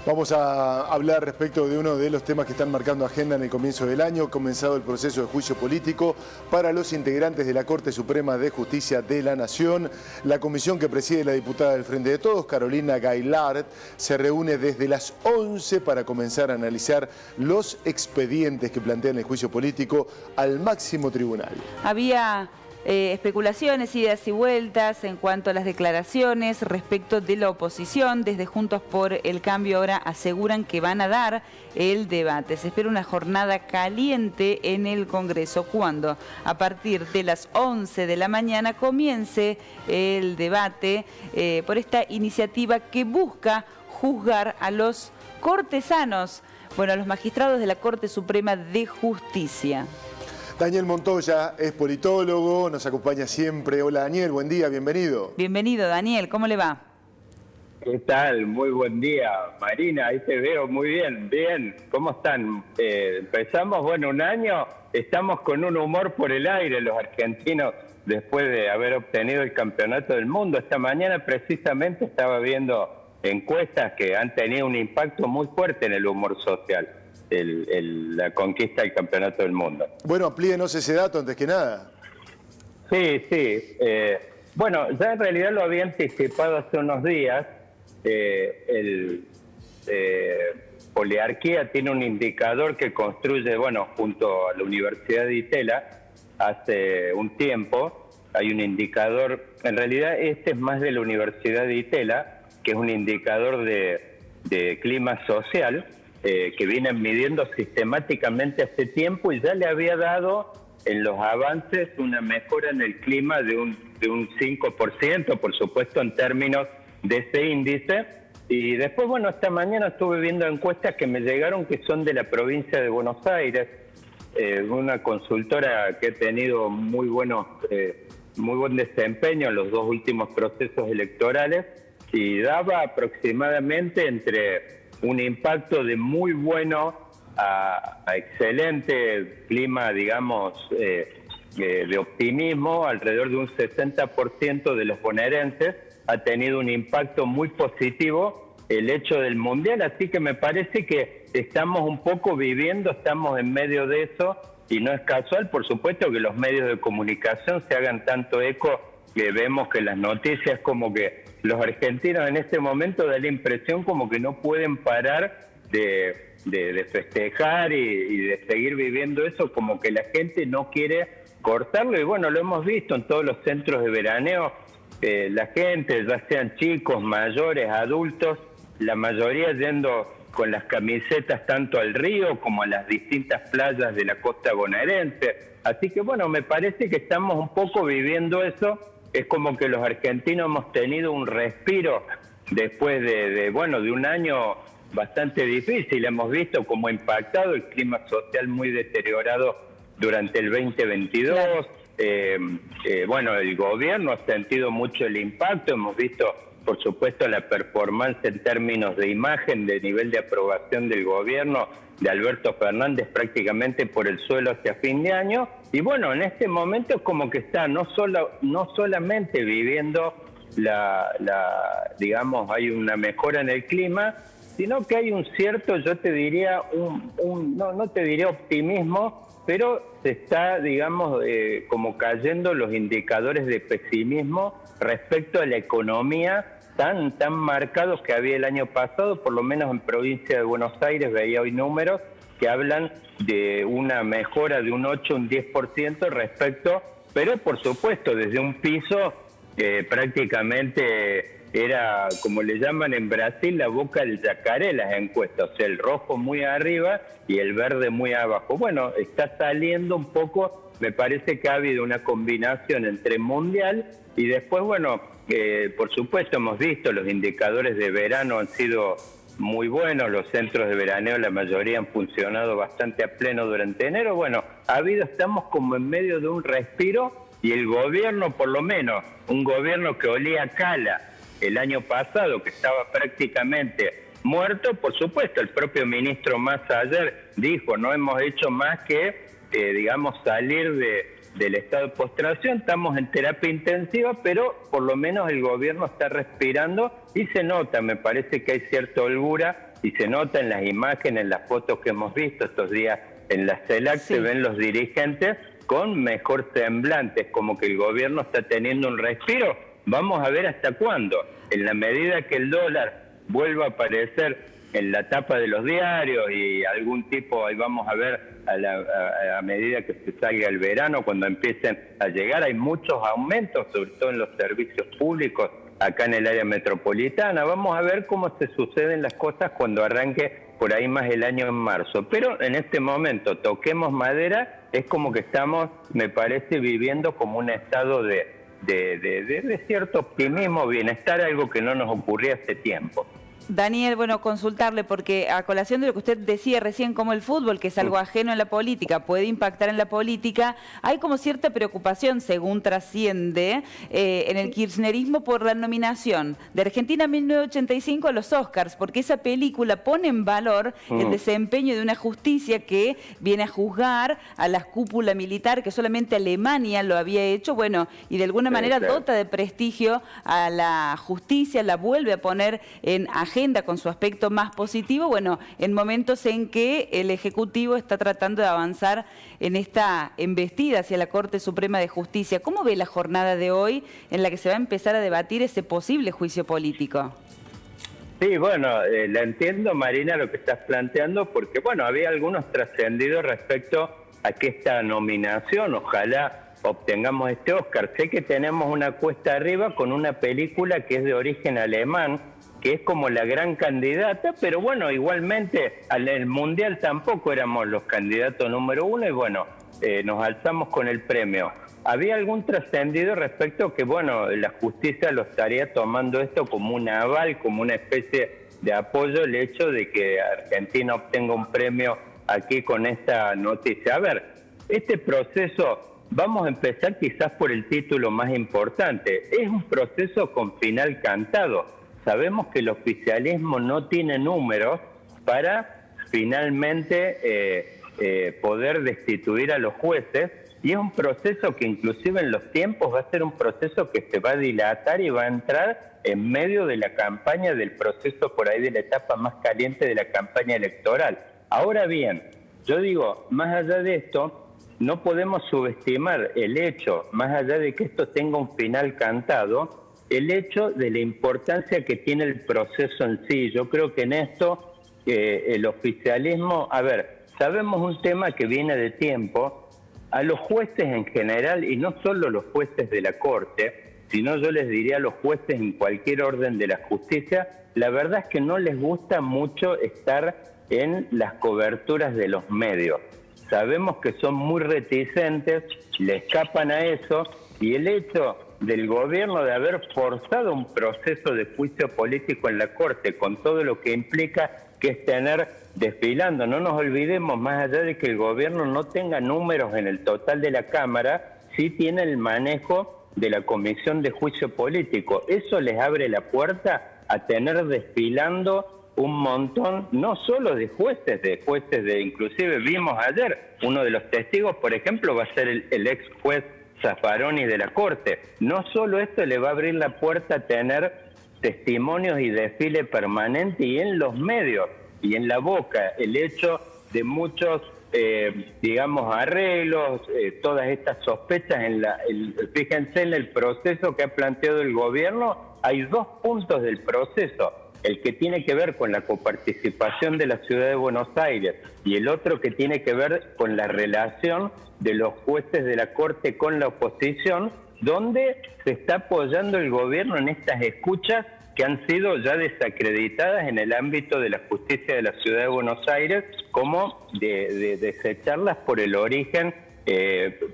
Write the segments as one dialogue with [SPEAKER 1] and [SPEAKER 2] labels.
[SPEAKER 1] Vamos a hablar respecto de uno de los temas que están marcando agenda en el comienzo del año. Comenzado el proceso de juicio político para los integrantes de la Corte Suprema de Justicia de la Nación. La comisión que preside la diputada del Frente de Todos, Carolina Gailard, se reúne desde las 11 para comenzar a analizar los expedientes que plantean el juicio político al máximo tribunal.
[SPEAKER 2] Había especulaciones, idas y vueltas en cuanto a las declaraciones respecto de la oposición. Desde Juntos por el Cambio ahora aseguran que van a dar el debate. Se espera una jornada caliente en el Congreso cuando a partir de las 11 de la mañana comience el debate por esta iniciativa que busca juzgar a los cortesanos, a los magistrados de la Corte Suprema de Justicia.
[SPEAKER 1] Daniel Montoya es politólogo, nos acompaña siempre. Hola Daniel, buen día, bienvenido.
[SPEAKER 2] Bienvenido Daniel, ¿cómo le va?
[SPEAKER 3] ¿Qué tal? Muy buen día, Marina, ahí te veo muy bien, bien. ¿Cómo están? Empezamos, un año, estamos con un humor por el aire los argentinos después de haber obtenido el campeonato del mundo. Esta mañana precisamente estaba viendo encuestas que han tenido un impacto muy fuerte en el humor social. La conquista del campeonato del mundo.
[SPEAKER 1] Bueno, amplíenos ese dato antes que nada.
[SPEAKER 3] Sí. Ya en realidad lo había anticipado hace unos días. Poliarquía tiene un indicador que construye, junto a la Universidad de Itela, hace un tiempo. Hay un indicador, en realidad este es más de la Universidad de Itela, que es un indicador de clima social, que vienen midiendo sistemáticamente hace tiempo y ya le había dado en los avances una mejora en el clima de un 5%, por supuesto, en términos de ese índice. Y después, esta mañana estuve viendo encuestas que me llegaron que son de la provincia de Buenos Aires, una consultora que ha tenido muy buen desempeño en los dos últimos procesos electorales y daba aproximadamente entre un impacto de muy bueno a excelente clima, de optimismo. Alrededor de un 60% de los bonaerenses ha tenido un impacto muy positivo el hecho del Mundial, así que me parece que estamos un poco estamos en medio de eso y no es casual, por supuesto, que los medios de comunicación se hagan tanto eco, que vemos que las noticias como que los argentinos en este momento da la impresión como que no pueden parar de festejar y de seguir viviendo eso, como que la gente no quiere cortarlo. Y lo hemos visto en todos los centros de veraneo, la gente, ya sean chicos, mayores, adultos, la mayoría yendo con las camisetas tanto al río como a las distintas playas de la costa bonaerense. Así que me parece que estamos un poco viviendo eso. Es como que los argentinos hemos tenido un respiro después de un año bastante difícil. Hemos visto cómo ha impactado el clima social muy deteriorado durante el 2022. Claro. El gobierno ha sentido mucho el impacto. Hemos visto, por supuesto, la performance en términos de imagen, de nivel de aprobación del gobierno de Alberto Fernández prácticamente por el suelo hacia fin de año. Y en este momento es como que está no solamente viviendo hay una mejora en el clima, sino que hay un cierto, yo te diría, no te diría optimismo, pero se está, como cayendo los indicadores de pesimismo respecto a la economía tan marcados que había el año pasado. Por lo menos en provincia de Buenos Aires veía hoy números que hablan de una mejora de un 8, un 10% respecto, pero por supuesto desde un piso prácticamente era, como le llaman en Brasil, la boca del yacaré las encuestas, o sea, el rojo muy arriba y el verde muy abajo. Está saliendo un poco, me parece que ha habido una combinación entre mundial y después, por supuesto hemos visto los indicadores de verano han sido muy buenos, los centros de veraneo la mayoría han funcionado bastante a pleno durante enero. Estamos como en medio de un respiro y el gobierno, por lo menos, un gobierno que olía a cala el año pasado, que estaba prácticamente muerto, por supuesto, el propio ministro Massa ayer dijo, no hemos hecho más que, salir del estado de postración, estamos en terapia intensiva, pero por lo menos el gobierno está respirando y se nota, me parece que hay cierta holgura y se nota en las imágenes, en las fotos que hemos visto estos días en la CELAC, se ven los dirigentes con mejor semblante, como que el gobierno está teniendo un respiro. Vamos a ver hasta cuándo. En la medida que el dólar vuelva a aparecer en la tapa de los diarios y algún tipo, ahí vamos a ver a medida que se salga el verano, cuando empiecen a llegar, hay muchos aumentos, sobre todo en los servicios públicos, acá en el área metropolitana. Vamos a ver cómo se suceden las cosas cuando arranque por ahí más el año en marzo. Pero en este momento, toquemos madera, es como que estamos, me parece, viviendo como un estado de cierto optimismo, bienestar, algo que no nos ocurría hace tiempo.
[SPEAKER 2] Daniel, bueno, consultarle, porque a colación de lo que usted decía recién, como el fútbol, que es algo ajeno en la política, puede impactar en la política, hay como cierta preocupación, según trasciende, en el kirchnerismo por la nominación de Argentina 1985 a los Oscars, porque esa película pone en valor el desempeño de una justicia que viene a juzgar a la cúpula militar, que solamente Alemania lo había hecho, bueno, y de alguna manera dota de prestigio a la justicia, la vuelve a poner en agenda con su aspecto más positivo, bueno, en momentos en que el Ejecutivo está tratando de avanzar en esta embestida hacia la Corte Suprema de Justicia. ¿Cómo ve la jornada de hoy en la que se va a empezar a debatir ese posible juicio político?
[SPEAKER 3] Sí, bueno, la entiendo, Marina, lo que estás planteando, porque, bueno, había algunos trascendidos respecto a que esta nominación, ojalá obtengamos este Oscar. Sé que tenemos una cuesta arriba con una película que es de origen alemán, que es como la gran candidata, pero bueno, igualmente en el Mundial tampoco éramos los candidatos número uno y bueno, nos alzamos con el premio. Había algún trascendido respecto que, bueno, la justicia lo estaría tomando esto como un aval, como una especie de apoyo, el hecho de que Argentina obtenga un premio aquí con esta noticia. A ver, este proceso, vamos a empezar quizás por el título más importante, es un proceso con final cantado. Sabemos que el oficialismo no tiene números para finalmente poder destituir a los jueces y es un proceso que inclusive en los tiempos va a ser un proceso que se va a dilatar y va a entrar en medio de la campaña, del proceso por ahí de la etapa más caliente de la campaña electoral. Ahora bien, yo digo, más allá de esto, no podemos subestimar el hecho, más allá de que esto tenga un final cantado, el hecho de la importancia que tiene el proceso en sí. Yo creo que en esto el oficialismo, a ver, sabemos un tema que viene de tiempo, a los jueces en general, y no solo los jueces de la Corte, sino yo les diría a los jueces en cualquier orden de la justicia, la verdad es que no les gusta mucho estar en las coberturas de los medios. Sabemos que son muy reticentes, le escapan a eso, y el hecho del gobierno de haber forzado un proceso de juicio político en la Corte, con todo lo que implica, que es tener desfilando. No nos olvidemos, más allá de que el gobierno no tenga números en el total de la Cámara, sí tiene el manejo de la Comisión de Juicio Político. Eso les abre la puerta a tener desfilando un montón, no solo de jueces, inclusive vimos ayer, uno de los testigos, por ejemplo, va a ser el ex juez Zaffaroni de la Corte. No solo esto le va a abrir la puerta a tener testimonios y desfile permanente y en los medios y en la boca, el hecho de muchos, digamos, arreglos, todas estas sospechas, fíjense en el proceso que ha planteado el gobierno, hay dos puntos del proceso. El que tiene que ver con la coparticipación de la Ciudad de Buenos Aires y el otro que tiene que ver con la relación de los jueces de la Corte con la oposición, donde se está apoyando el gobierno en estas escuchas que han sido ya desacreditadas en el ámbito de la justicia de la Ciudad de Buenos Aires, como de desecharlas por el origen,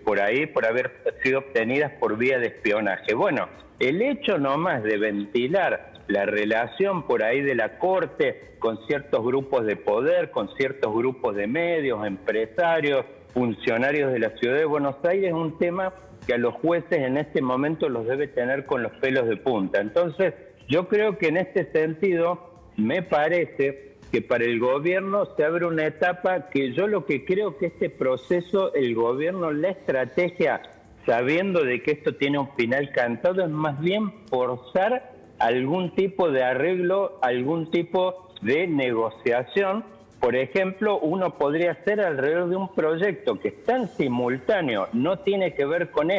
[SPEAKER 3] por haber sido obtenidas por vía de espionaje. Bueno, el hecho nomás de ventilar la relación por ahí de la Corte con ciertos grupos de poder, con ciertos grupos de medios, empresarios, funcionarios de la Ciudad de Buenos Aires, es un tema que a los jueces en este momento los debe tener con los pelos de punta. Entonces, yo creo que en este sentido, me parece que para el gobierno se abre una etapa que yo lo que creo que este proceso, el gobierno, la estrategia, sabiendo de que esto tiene un final cantado, es más bien forzar algún tipo de arreglo, algún tipo de negociación. Por ejemplo, uno podría hacer alrededor de un proyecto que está en simultáneo, no tiene que ver con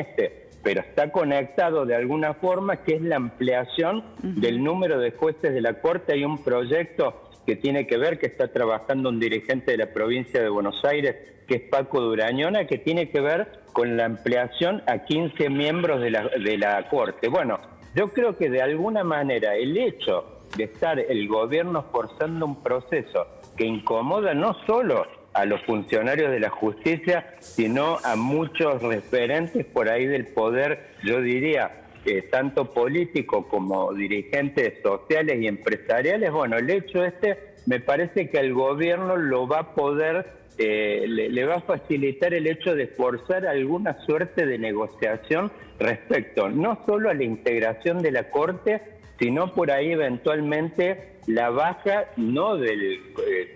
[SPEAKER 3] pero está conectado de alguna forma, que es la ampliación del número de jueces de la Corte. Hay un proyecto que tiene que ver, que está trabajando un dirigente de la provincia de Buenos Aires, que es Paco Durañona, que tiene que ver con la ampliación a 15 miembros de la Corte. Bueno, yo creo que de alguna manera el hecho de estar el gobierno forzando un proceso que incomoda no solo a los funcionarios de la justicia, sino a muchos referentes por ahí del poder, yo diría, tanto político como dirigentes sociales y empresariales. Bueno, el hecho me parece que al gobierno lo va a poder, le va a facilitar el hecho de forzar alguna suerte de negociación respecto no solo a la integración de la Corte, sino por ahí eventualmente la baja, no del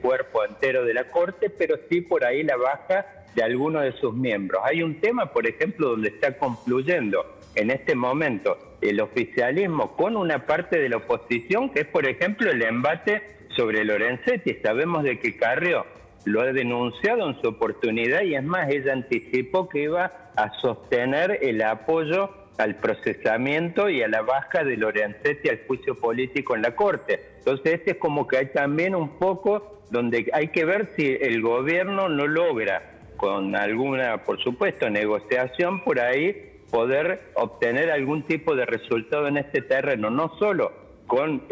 [SPEAKER 3] cuerpo entero de la Corte, pero sí por ahí la baja de algunos de sus miembros. Hay un tema, por ejemplo, donde está concluyendo en este momento el oficialismo con una parte de la oposición, que es, por ejemplo, el embate sobre Lorenzetti. Sabemos de que Carrió lo ha denunciado en su oportunidad y es más, ella anticipó que iba a sostener el apoyo al procesamiento y a la baja de Lorenzetti al juicio político en la Corte. Entonces es como que hay también un poco donde hay que ver si el gobierno no logra, con alguna, por supuesto, negociación por ahí, poder obtener algún tipo de resultado en este terreno, no solo con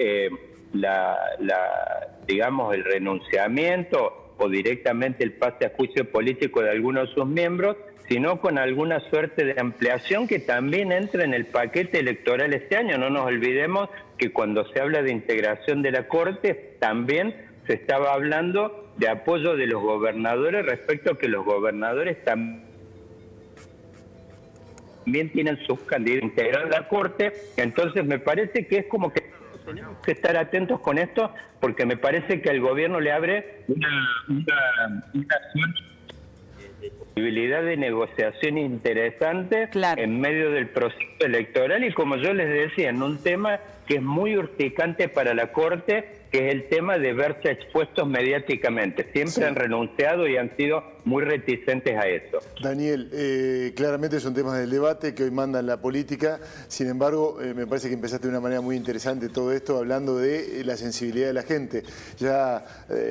[SPEAKER 3] digamos, el renunciamiento o directamente el pase a juicio político de algunos de sus miembros, sino con alguna suerte de ampliación que también entra en el paquete electoral este año. No nos olvidemos que cuando se habla de integración de la Corte, también se estaba hablando de apoyo de los gobernadores respecto a que los gobernadores también tienen sus candidatos a integrar la Corte. Entonces me parece que es como que tenemos que estar atentos con esto, porque me parece que al gobierno le abre una posibilidad de negociación interesante, claro, en medio del proceso electoral, y como yo les decía, en un tema que es muy urticante para la Corte, que es el tema de verse expuestos mediáticamente. Siempre han renunciado y han sido muy reticentes a eso.
[SPEAKER 1] Daniel, claramente son temas del debate que hoy mandan la política. Sin embargo, me parece que empezaste de una manera muy interesante todo esto, hablando de la sensibilidad de la gente. Ya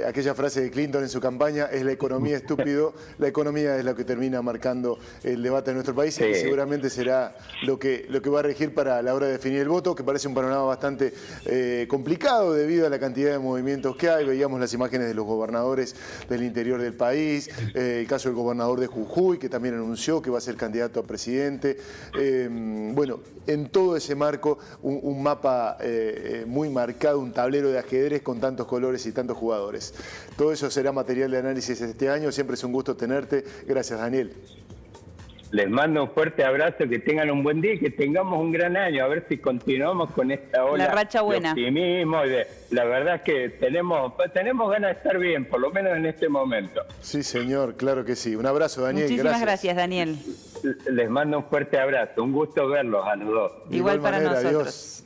[SPEAKER 1] aquella frase de Clinton en su campaña, es la economía, estúpido. La economía es lo que termina marcando el debate en nuestro país, y seguramente será lo que va a regir para la hora de definir el voto, que parece un panorama bastante complicado debido a la cantidad de movimientos que hay. Veíamos las imágenes de los gobernadores del interior del país, el caso del gobernador de Jujuy, que también anunció que va a ser candidato a presidente. Bueno, en todo ese marco, un mapa muy marcado, un tablero de ajedrez con tantos colores y tantos jugadores. Todo eso será material de análisis este año. Siempre es un gusto tenerte. Gracias, Daniel.
[SPEAKER 3] Les mando un fuerte abrazo, que tengan un buen día y que tengamos un gran año. A ver si continuamos con esta ola
[SPEAKER 2] la racha buena.
[SPEAKER 3] De optimismo. La verdad es que tenemos ganas de estar bien, por lo menos en este momento.
[SPEAKER 1] Sí, señor, claro que sí. Un abrazo, Daniel.
[SPEAKER 2] Muchísimas gracias, Daniel.
[SPEAKER 3] Les mando un fuerte abrazo. Un gusto verlos a los dos.
[SPEAKER 2] Igual para nosotros.
[SPEAKER 1] Adiós.